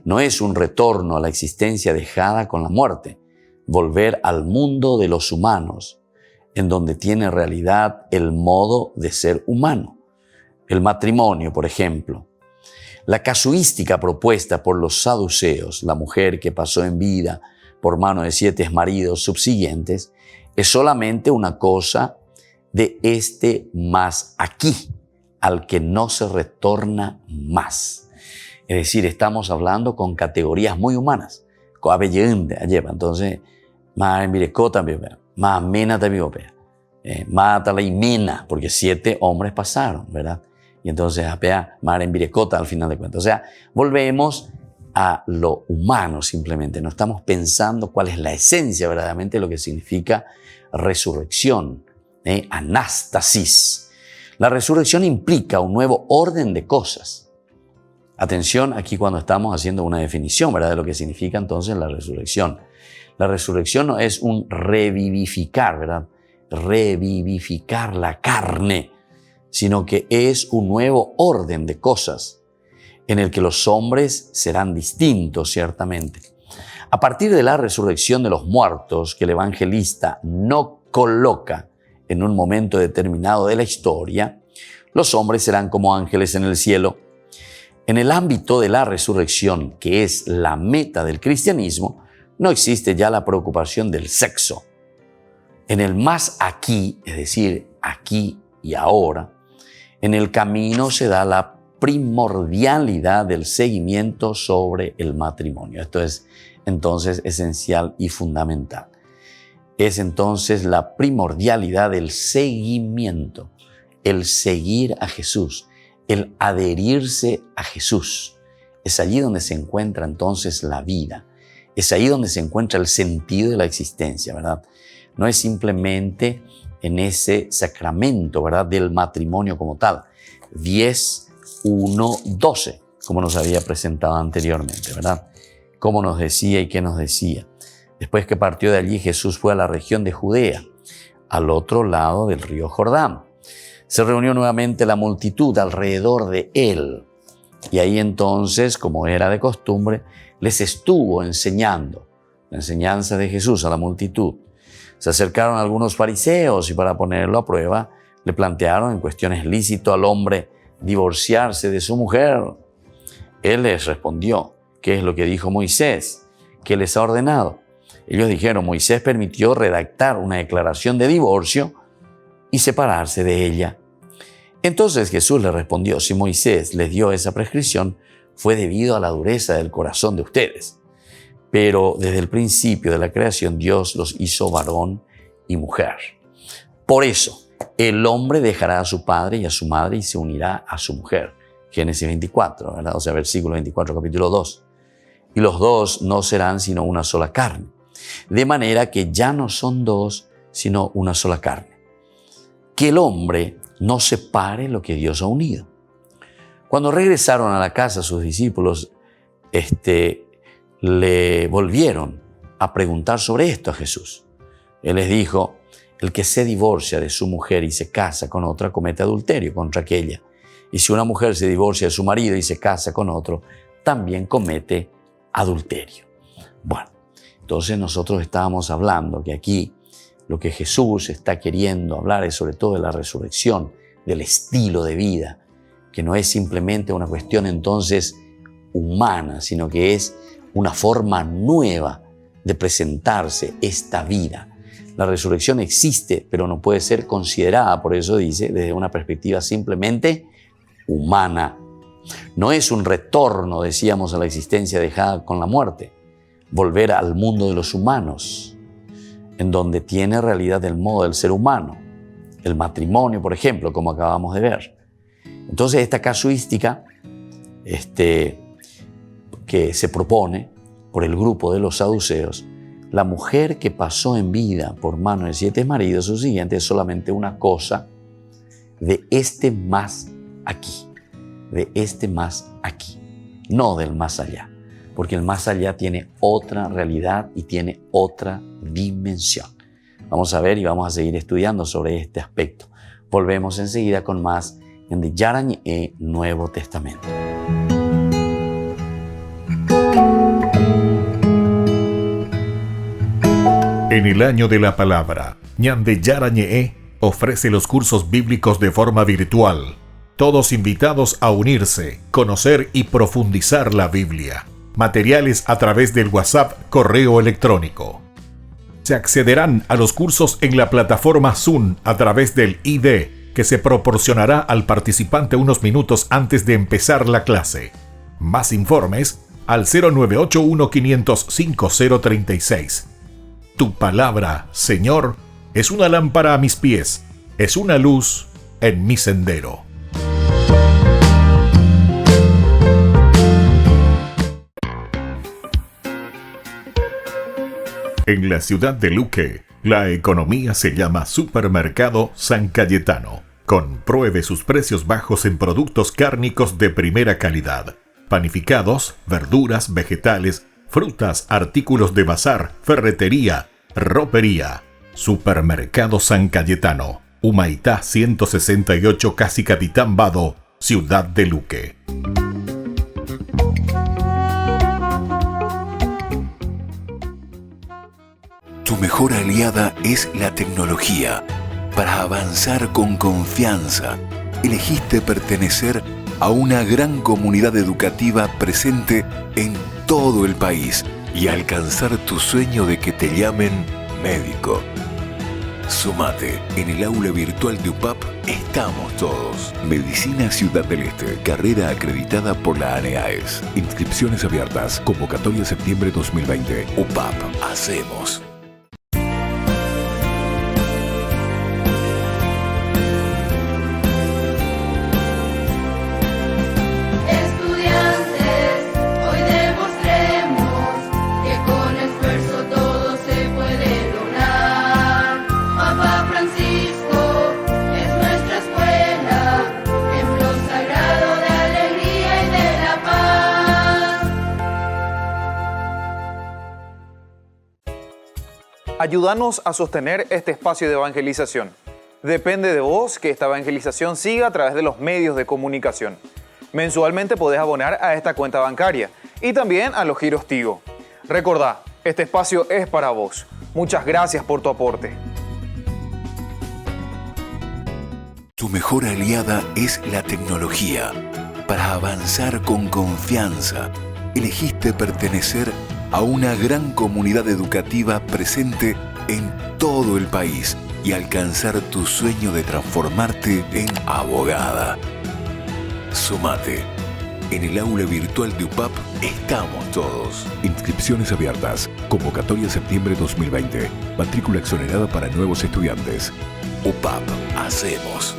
No es un retorno a la existencia dejada con la muerte, volver al mundo de los humanos, en donde tiene realidad el modo de ser humano. El matrimonio, por ejemplo. La casuística propuesta por los saduceos, la mujer que pasó en vida por mano de 7 maridos subsiguientes, es solamente una cosa de este más aquí, al que no se retorna más. Es decir, estamos hablando con categorías muy humanas. Entonces, más mena también, mata la imena, porque 7 hombres pasaron, ¿verdad? Y entonces, mar en virecota al final de cuentas. O sea, volvemos a lo humano simplemente. No estamos pensando cuál es la esencia verdaderamente de lo que significa resurrección, anástasis. La resurrección implica un nuevo orden de cosas. Atención aquí cuando estamos haciendo una definición, ¿verdad?, de lo que significa entonces la resurrección. La resurrección no es un revivificar, ¿verdad? Revivificar la carne, sino que es un nuevo orden de cosas en el que los hombres serán distintos, ciertamente. A partir de la resurrección de los muertos, que el evangelista no coloca en un momento determinado de la historia, los hombres serán como ángeles en el cielo. En el ámbito de la resurrección, que es la meta del cristianismo, no existe ya la preocupación del sexo. En el más aquí, es decir, aquí y ahora, en el camino se da la primordialidad del seguimiento sobre el matrimonio. Esto es entonces esencial y fundamental. Es entonces la primordialidad del seguimiento, el seguir a Jesús, el adherirse a Jesús. Es allí donde se encuentra entonces la vida. Es ahí donde se encuentra el sentido de la existencia, ¿verdad? No es simplemente en ese sacramento, ¿verdad?, del matrimonio como tal. 10, 1, 12, como nos había presentado anteriormente, ¿verdad? Como nos decía y qué nos decía. Después que partió de allí, Jesús fue a la región de Judea, al otro lado del río Jordán. Se reunió nuevamente la multitud alrededor de él. Y ahí entonces, como era de costumbre, les estuvo enseñando la enseñanza de Jesús a la multitud. Se acercaron algunos fariseos y para ponerlo a prueba le plantearon en cuestión es lícito al hombre divorciarse de su mujer. Él les respondió, ¿Qué es lo que dijo Moisés? ¿Qué les ha ordenado? Ellos dijeron, Moisés permitió redactar una declaración de divorcio y separarse de ella. Entonces Jesús le respondió, si Moisés les dio esa prescripción, fue debido a la dureza del corazón de ustedes. Pero desde el principio de la creación, Dios los hizo varón y mujer. Por eso, el hombre dejará a su padre y a su madre y se unirá a su mujer. Génesis 24, ¿verdad? O sea, versículo 24, capítulo 2. Y los dos no serán sino una sola carne. De manera que ya no son dos, sino una sola carne. Que el hombre no separe lo que Dios ha unido. Cuando regresaron a la casa, sus discípulos le volvieron a preguntar sobre esto a Jesús. Él les dijo, el que se divorcia de su mujer y se casa con otra, comete adulterio contra aquella. Y si una mujer se divorcia de su marido y se casa con otro, también comete adulterio. Bueno, entonces nosotros estábamos hablando que aquí lo que Jesús está queriendo hablar es sobre todo de la resurrección, del estilo de vida, que no es simplemente una cuestión entonces humana, sino que es una forma nueva de presentarse esta vida. La resurrección existe, pero no puede ser considerada, por eso dice, desde una perspectiva simplemente humana. No es un retorno, decíamos, a la existencia dejada con la muerte, volver al mundo de los humanos, en donde tiene realidad el modo del ser humano, el matrimonio, por ejemplo, como acabamos de ver. Entonces, esta casuística que se propone por el grupo de los saduceos, la mujer que pasó en vida por mano de 7 maridos, su siguiente es solamente una cosa de este más aquí, no del más allá, porque el más allá tiene otra realidad y tiene otra dimensión. Vamos a ver y vamos a seguir estudiando sobre este aspecto. Volvemos enseguida con más en Yarañé Nuevo Testamento. En el año de la palabra, Ñande Yarañé ofrece los cursos bíblicos de forma virtual. Todos invitados a unirse, conocer y profundizar la Biblia. Materiales a través del WhatsApp, correo electrónico. Se accederán a los cursos en la plataforma Zoom a través del ID, que se proporcionará al participante unos minutos antes de empezar la clase. Más informes al 0981-500-5036. Tu palabra, Señor, es una lámpara a mis pies, es una luz en mi sendero. En la ciudad de Luque, la economía se llama Supermercado San Cayetano. Compruebe sus precios bajos en productos cárnicos de primera calidad. Panificados, verduras, vegetales, frutas, artículos de bazar, ferretería, ropería. Supermercado San Cayetano, Humaitá 168, Casi Capitán Vado, ciudad de Luque. Tu mejor aliada es la tecnología. Para avanzar con confianza, elegiste pertenecer a una gran comunidad educativa presente en todo el país y alcanzar tu sueño de que te llamen médico. Sumate, en el aula virtual de UPAP estamos todos. Medicina Ciudad del Este, carrera acreditada por la ANEAES. Inscripciones abiertas, convocatoria septiembre 2020. UPAP, hacemos. Ayúdanos a sostener este espacio de evangelización. Depende de vos que esta evangelización siga a través de los medios de comunicación. Mensualmente podés abonar a esta cuenta bancaria y también a los giros Tigo. Recordá, este espacio es para vos. Muchas gracias por tu aporte. Tu mejor aliada es la tecnología. Para avanzar con confianza, elegiste pertenecer a una gran comunidad educativa presente en todo el país y alcanzar tu sueño de transformarte en abogada. Sumate. En el aula virtual de UPAP estamos todos. Inscripciones abiertas. Convocatoria septiembre 2020. Matrícula exonerada para nuevos estudiantes. UPAP. Hacemos.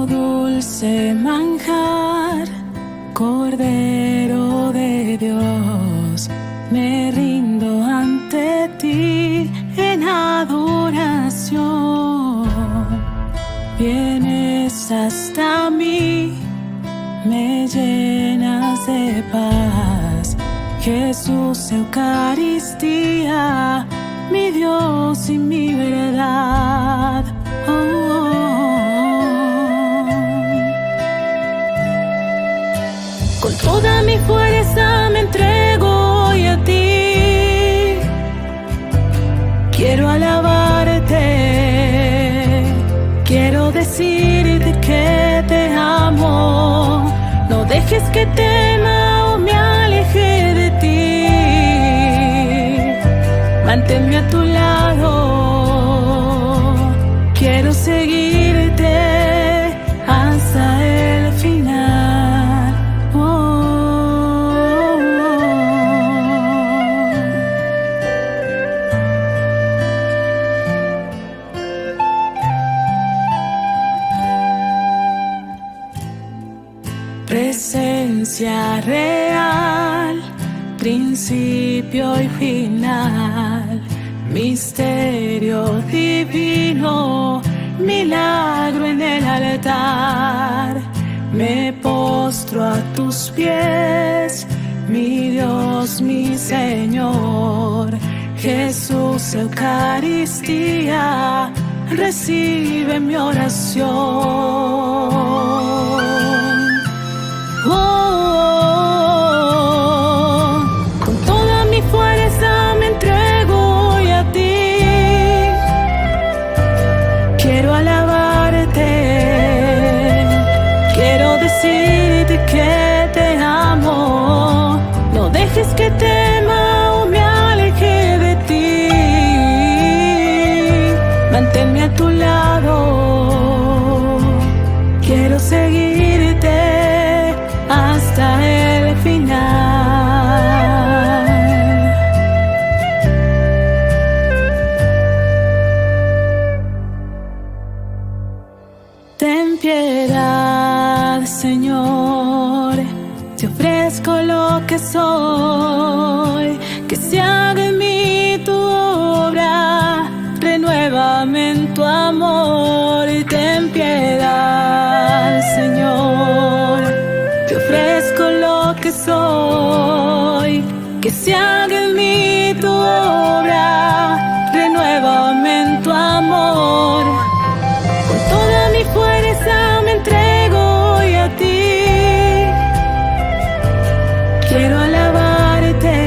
Dulce manjar, Cordero de Dios, me rindo ante ti en adoración. Vienes hasta mí, me llenas de paz. Jesús, Eucaristía, mi Dios y mi verdad. Con toda mi fuerza me entrego hoy a ti. Quiero alabarte, quiero decirte que te amo. No dejes que tema o me aleje de ti. Manténme a tu lado, quiero seguirte hasta el final. Presencia real, principio y final, misterio divino, milagro en el altar. Me postro a tus pies, mi Dios, mi Señor. Jesús, Eucaristía, recibe mi oración. Con toda mi fuerza me entrego hoy a ti. Quiero alabarte, quiero decirte que te amo. No dejes que tema o me aleje de ti. Manténme a tu lado, quiero seguirte hasta el final. Ten piedad, Señor, te ofrezco lo que soy, que se haga en mí tu obra, renuévame en tu amor. Ten piedad, Señor, te ofrezco lo que soy, que se haga en mí tu obra, renuévame en tu amor. Con toda mi fuerza me entrego hoy a ti. Quiero alabarte,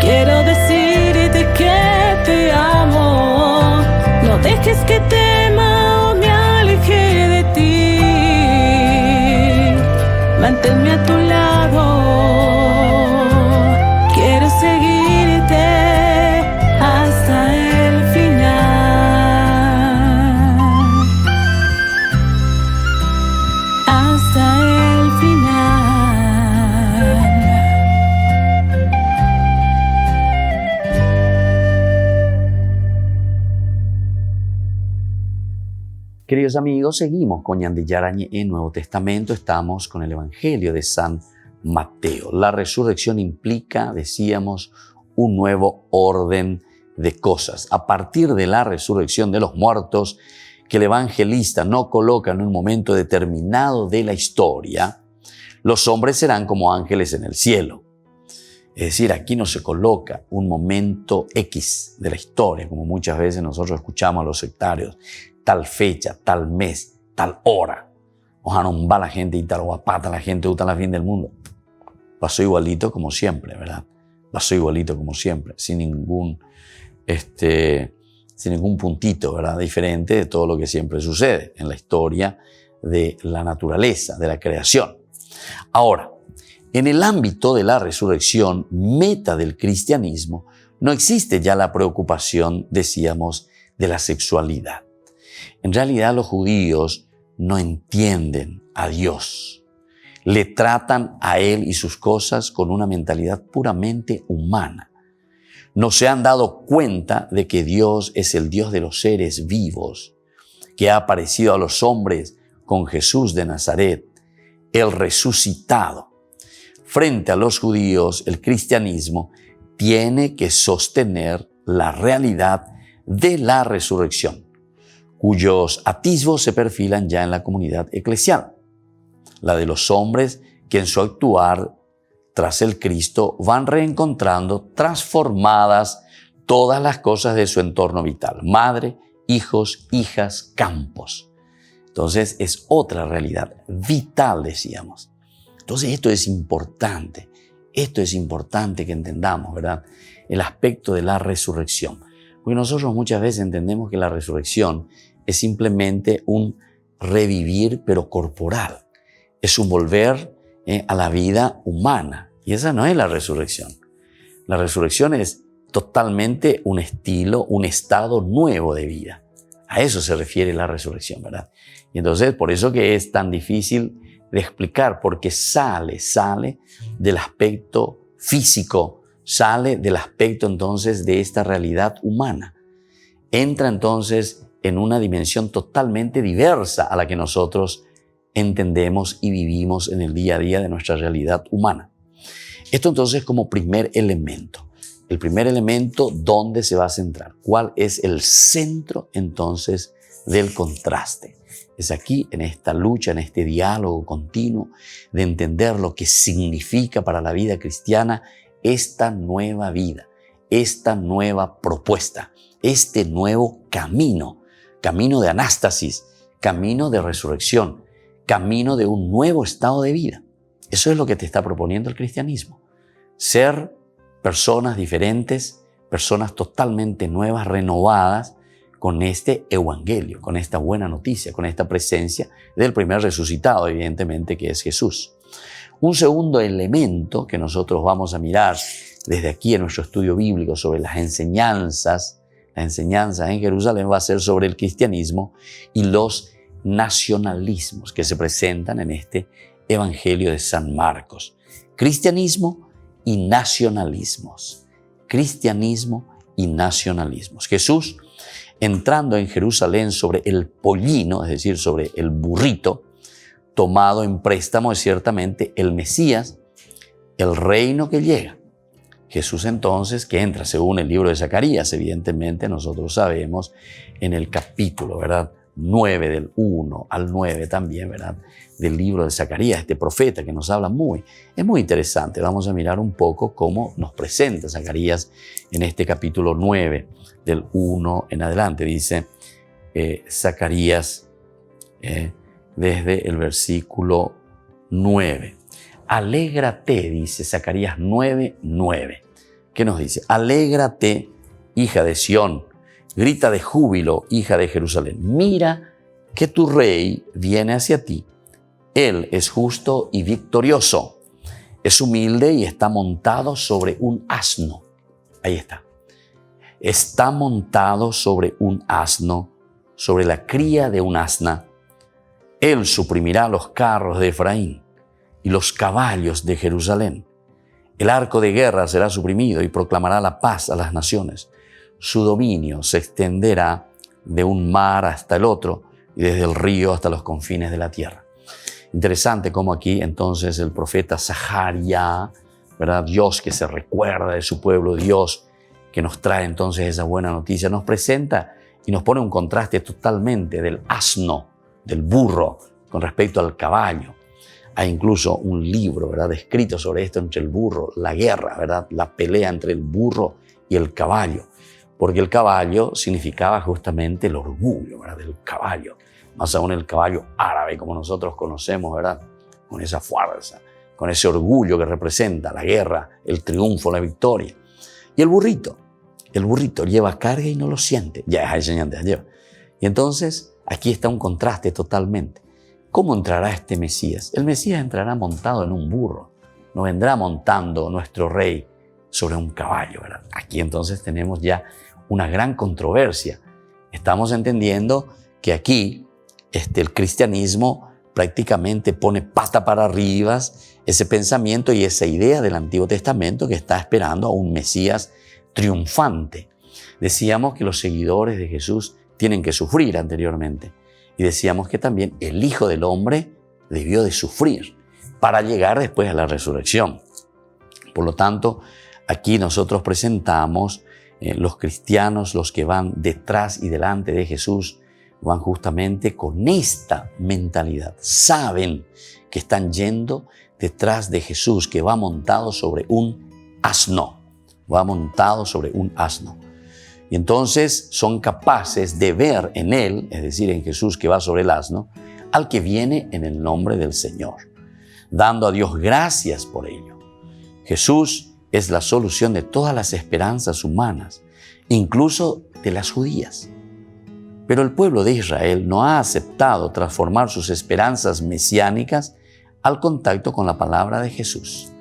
quiero decirte que te amo. No dejes que tema o me aleje de ti. Manténme a tu lado, quiero seguirte hasta el final. Hasta el final. Queridos amigos, seguimos con Ñandiyarañe en Nuevo Testamento. Estamos con el Evangelio de San Mateo. La resurrección implica, decíamos, un nuevo orden de cosas. A partir de la resurrección de los muertos, que el evangelista no coloca en un momento determinado de la historia, los hombres serán como ángeles en el cielo. Es decir, aquí no se coloca un momento X de la historia, como muchas veces nosotros escuchamos a los sectarios. tal fecha, tal mes, tal hora. Ojalá no va la gente y tal guapata la gente gusta la fin del mundo. Pasó igualito como siempre, ¿verdad? Pasó igualito como siempre, sin ningún puntito, ¿verdad? Diferente de todo lo que siempre sucede en la historia de la naturaleza, de la creación. Ahora, en el ámbito de la resurrección, meta del cristianismo, no existe ya la preocupación, decíamos, de la sexualidad. En realidad los judíos no entienden a Dios. Le tratan a Él y sus cosas con una mentalidad puramente humana. No se han dado cuenta de que Dios es el Dios de los seres vivos, que ha aparecido a los hombres con Jesús de Nazaret, el resucitado. Frente a los judíos, el cristianismo tiene que sostener la realidad de la resurrección, cuyos atisbos se perfilan ya en la comunidad eclesial, la de los hombres que en su actuar tras el Cristo van reencontrando transformadas todas las cosas de su entorno vital, madre, hijos, hijas, campos. Entonces es otra realidad vital, decíamos. Entonces esto es importante que entendamos, ¿verdad? El aspecto de la resurrección. Porque nosotros muchas veces entendemos que la resurrección es simplemente un revivir, pero corporal. Es un volver a la vida humana. Y esa no es la resurrección. La resurrección es totalmente un estilo, un estado nuevo de vida. A eso se refiere la resurrección, ¿verdad? Y entonces, por eso que es tan difícil de explicar, porque sale del aspecto físico, sale del aspecto entonces de esta realidad humana. Entra entonces en una dimensión totalmente diversa a la que nosotros entendemos y vivimos en el día a día de nuestra realidad humana. Esto entonces como primer elemento. El primer elemento, ¿dónde se va a centrar? ¿Cuál es el centro entonces del contraste? Es aquí, en esta lucha, en este diálogo continuo de entender lo que significa para la vida cristiana esta nueva vida, esta nueva propuesta, este nuevo camino de anástasis, camino de resurrección, camino de un nuevo estado de vida. Eso es lo que te está proponiendo el cristianismo. Ser personas diferentes, personas totalmente nuevas, renovadas, con este evangelio, con esta buena noticia, con esta presencia del primer resucitado, evidentemente, que es Jesús. Un segundo elemento que nosotros vamos a mirar desde aquí en nuestro estudio bíblico sobre las enseñanzas en Jerusalén va a ser sobre el cristianismo y los nacionalismos que se presentan en este evangelio de San Marcos. Cristianismo y nacionalismos. Cristianismo y nacionalismos. Jesús, entrando en Jerusalén sobre el pollino, es decir, sobre el burrito, tomado en préstamo es ciertamente el Mesías, el reino que llega. Jesús entonces, que entra según el libro de Zacarías, evidentemente nosotros sabemos en el capítulo, ¿verdad? 9, del 1 al 9 también, ¿verdad? Del libro de Zacarías, este profeta que nos habla es muy interesante. Vamos a mirar un poco cómo nos presenta Zacarías en este capítulo 9, del 1 en adelante. Dice Zacarías desde el versículo 9. Alégrate, dice Zacarías 9:9. ¿Qué nos dice? Alégrate, hija de Sión. Grita de júbilo, hija de Jerusalén. Mira que tu rey viene hacia ti. Él es justo y victorioso. Es humilde y está montado sobre un asno. Ahí está. Está montado sobre un asno, sobre la cría de un asna. Él suprimirá los carros de Efraín y los caballos de Jerusalén. El arco de guerra será suprimido y proclamará la paz a las naciones. Su dominio se extenderá de un mar hasta el otro y desde el río hasta los confines de la tierra. Interesante cómo aquí entonces el profeta Zacarías, ¿verdad? Dios que se recuerda de su pueblo, Dios que nos trae entonces esa buena noticia, nos presenta y nos pone un contraste totalmente del asno, del burro, con respecto al caballo. Hay incluso un libro, ¿verdad?, escrito sobre esto entre el burro, la guerra, ¿verdad?, la pelea entre el burro y el caballo. porque el caballo significaba justamente el orgullo, ¿verdad?, del caballo. Más aún el caballo árabe, como nosotros conocemos, ¿verdad?, con esa fuerza, con ese orgullo que representa la guerra, el triunfo, la victoria. Y el burrito lleva carga y no lo siente. Ya es enseñante, lleva. Y entonces aquí está un contraste totalmente. ¿Cómo entrará este Mesías? El Mesías entrará montado en un burro. No vendrá montando nuestro rey sobre un caballo, ¿verdad? Aquí entonces tenemos ya una gran controversia. Estamos entendiendo que aquí el cristianismo prácticamente pone pata para arriba ese pensamiento y esa idea del Antiguo Testamento que está esperando a un Mesías triunfante. Decíamos que los seguidores de Jesús tienen que sufrir anteriormente. Y decíamos que también el Hijo del Hombre debió de sufrir para llegar después a la resurrección. Por lo tanto, aquí nosotros presentamos los cristianos, los que van detrás y delante de Jesús, van justamente con esta mentalidad. Saben que están yendo detrás de Jesús, que va montado sobre un asno. Va montado sobre un asno. Y entonces son capaces de ver en Él, es decir, en Jesús que va sobre el asno, al que viene en el nombre del Señor, dando a Dios gracias por ello. Jesús es la solución de todas las esperanzas humanas, incluso de las judías. Pero el pueblo de Israel no ha aceptado transformar sus esperanzas mesiánicas al contacto con la palabra de Jesús.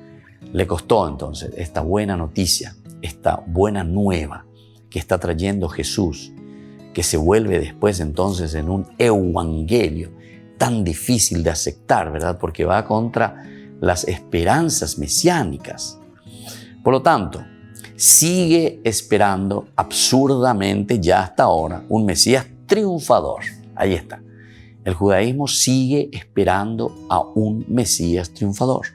Le costó entonces esta buena noticia, esta buena nueva que está trayendo Jesús, que se vuelve después entonces en un evangelio tan difícil de aceptar, ¿verdad? Porque va contra las esperanzas mesiánicas. Por lo tanto, sigue esperando absurdamente ya hasta ahora un Mesías triunfador. Ahí está. El judaísmo sigue esperando a un Mesías triunfador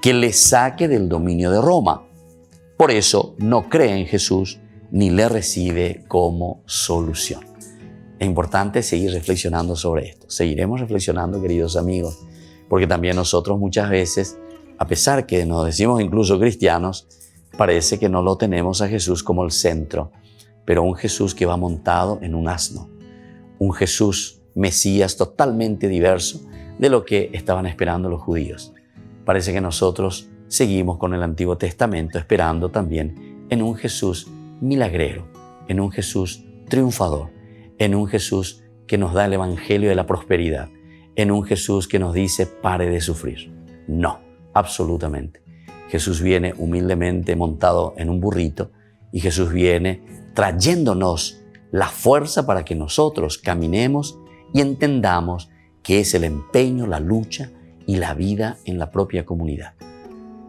que le saque del dominio de Roma. Por eso no cree en Jesús ni le recibe como solución. Es importante seguir reflexionando sobre esto. Seguiremos reflexionando, queridos amigos, porque también nosotros muchas veces, a pesar que nos decimos incluso cristianos, parece que no lo tenemos a Jesús como el centro, pero un Jesús que va montado en un asno, un Jesús Mesías totalmente diverso de lo que estaban esperando los judíos. Parece que nosotros seguimos con el Antiguo Testamento esperando también en un Jesús milagrero, en un Jesús triunfador, en un Jesús que nos da el evangelio de la prosperidad, en un Jesús que nos dice pare de sufrir. No, absolutamente. Jesús viene humildemente montado en un burrito y Jesús viene trayéndonos la fuerza para que nosotros caminemos y entendamos que es el empeño, la lucha y la vida en la propia comunidad.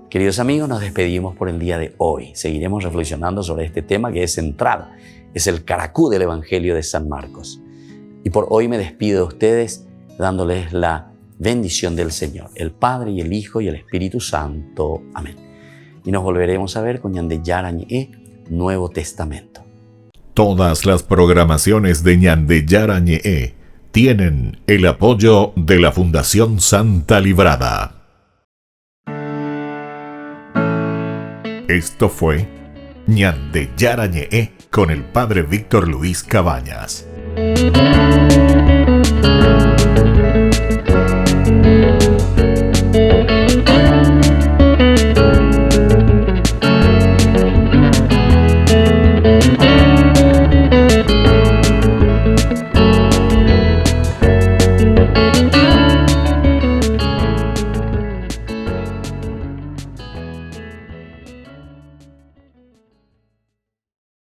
Queridos amigos, nos despedimos por el día de hoy. Seguiremos reflexionando sobre este tema que es central, es el caracú del Evangelio de San Marcos. Y por hoy me despido de ustedes dándoles la bendición del Señor, el Padre y el Hijo y el Espíritu Santo. Amén. Y nos volveremos a ver con Ñandeyarañe, Nuevo Testamento. Todas las programaciones de Ñandeyarañe tienen el apoyo de la Fundación Santa Librada. Esto fue Ñandeyarañe con el Padre Víctor Luis Cabañas.